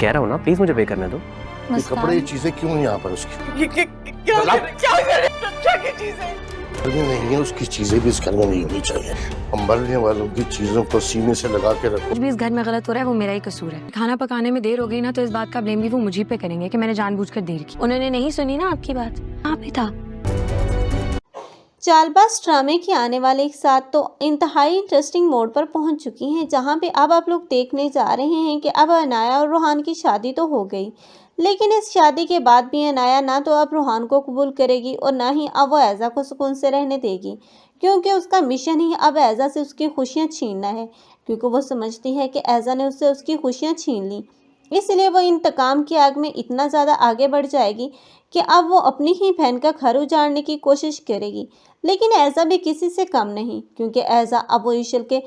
कह रहा हूँ ना, प्लीज मुझे पे करने दो। ये कपड़े, ये चीजें क्यों यहाँ पर उसकी? क्या चीजें? नहीं है उसकी चीजें भी इस घर में नहीं होनी चाहिए। हम मरने वालों की चीजों को सीने से लगा के रखो। कुछ भी इस घर में गलत हो रहा है वो मेरा ही कसूर है। खाना पकाने में देर हो गई ना तो इस बात का ब्लेम भी वो मुझी पे करेंगे कि मैंने जानबूझकर देर की। उन्होंने नहीं सुनी ना आपकी बात। हाँ भी था। चालबाज ड्रामे की आने वाले एक साथ तो इंतहाई इंटरेस्टिंग मोड पर पहुंच चुकी हैं, जहां पे अब आप लोग देखने जा रहे हैं कि अब अनाया और रोहान की शादी तो हो गई, लेकिन इस शादी के बाद भी अनाया ना तो अब रोहान को कबूल करेगी और ना ही अब वो ऐज़ा को सुकून से रहने देगी, क्योंकि उसका मिशन ही अब ऐज़ा से उसकी खुशियाँ छीनना है, क्योंकि वो समझती है कि ऐज़ा ने उससे उसकी खुशियाँ छीन ली। इसलिए वो इंतकाम की आग में इतना ज़्यादा आगे बढ़ जाएगी कि अब वो अपनी ही बहन का घर उजाड़ने की कोशिश करेगी। लेकिन ऐज़ा भी किसी से कम नहीं, क्योंकि ऐज़ा अब वो ईशल के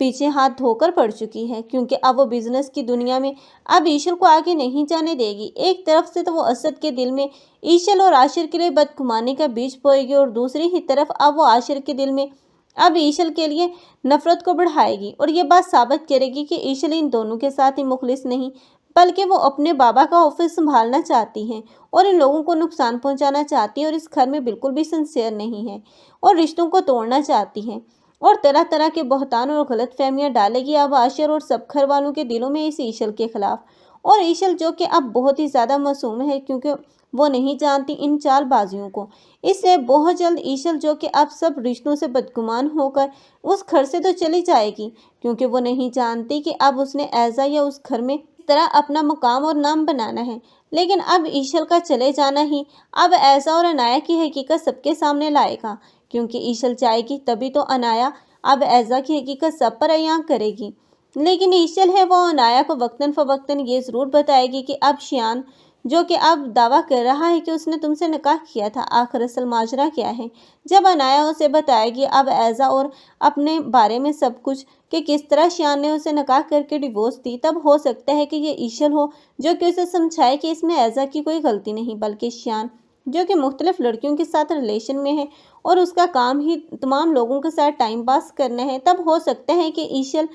पीछे हाथ धोकर पड़ चुकी है, क्योंकि अब वो बिजनेस की दुनिया में अब ईशल को आगे नहीं जाने देगी। एक तरफ से तो वो असद के दिल में ईशल और आशिर के लिए बदगुमानी का बीज बोएगी और दूसरी ही तरफ अब वो आशिर के दिल में अब ईशल के लिए नफरत को बढ़ाएगी और ये बात साबित करेगी कि ईशल इन दोनों के साथ ही मुखलिस नहीं, बल्कि वो अपने बाबा का ऑफिस संभालना चाहती हैं और इन लोगों को नुकसान पहुंचाना चाहती है और इस घर में बिल्कुल भी सिंसियर नहीं है और रिश्तों को तोड़ना चाहती हैं और तरह तरह के बहतान और गलत फहमियाँ डालेगी अब आशिर और सब घर वालों के दिलों में इस ईशल के खिलाफ। और ईशल जो कि अब बहुत ही ज़्यादा मासूम है, क्योंकि वो नहीं जानती इन चालबाजियों को, इसलिए बहुत जल्द ईशल जो कि अब सब रिश्तों से बदगुमान होकर उस घर से तो चली जाएगी, क्योंकि वो नहीं जानती कि अब उसने ऐज़ा या उस घर में तरह अपना मुकाम और नाम बनाना है। लेकिन अब ईशल का चले जाना ही अब ऐज़ा और अनाया की हकीकत सबके सामने लाएगा, क्योंकि ईशल जाएगी तभी तो अनाया अब ऐज़ा की हकीकत सब पर अयां करेगी। लेकिन ईशल है वो अनाया को वक्तन फ़वक्तन ये ज़रूर बताएगी कि अब शियान जो कि अब दावा कर रहा है कि उसने तुमसे निकाह किया था, आखिर असल माजरा क्या है। जब अनाया उसे बताएगी अब ऐज़ा और अपने बारे में सब कुछ कि किस तरह शियान ने उसे निकाह करके डिवोर्स दी, तब हो सकता है कि ये ईशल हो जो कि उसे समझाए कि इसमें ऐज़ा की कोई गलती नहीं, बल्कि शियान जो कि मुख्तलिफ लड़कियों के साथ रिलेशन में है और उसका काम ही तमाम लोगों के साथ टाइम पास करना है। तब हो सकता है कि ईशल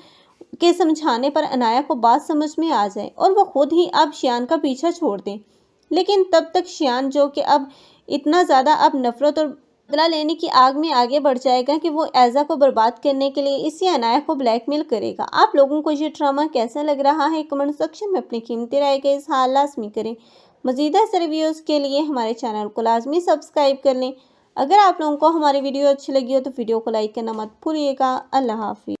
के समझाने पर अनाया को बात समझ में आ जाए और वो खुद ही अब शियान का पीछा छोड़ दे। लेकिन तब तक शियान जो कि अब इतना ज़्यादा अब नफरत और बदला लेने की आग में आगे बढ़ जाएगा कि वो ऐज़ा को बर्बाद करने के लिए इसी अनाया को ब्लैकमेल करेगा। आप लोगों को ये ड्रामा कैसा लग रहा है कमेंट सेक्शन में अपनी कीमती राय का इज़हार लाज़मी करें। मज़ीद ऐसे रिव्यूज़ के लिए हमारे चैनल को लाजमी सब्सक्राइब कर लें। अगर आप लोगों को हमारी वीडियो अच्छी लगी हो तो वीडियो को लाइक करना मत भूलिएगा। अल्लाह हाफिज़।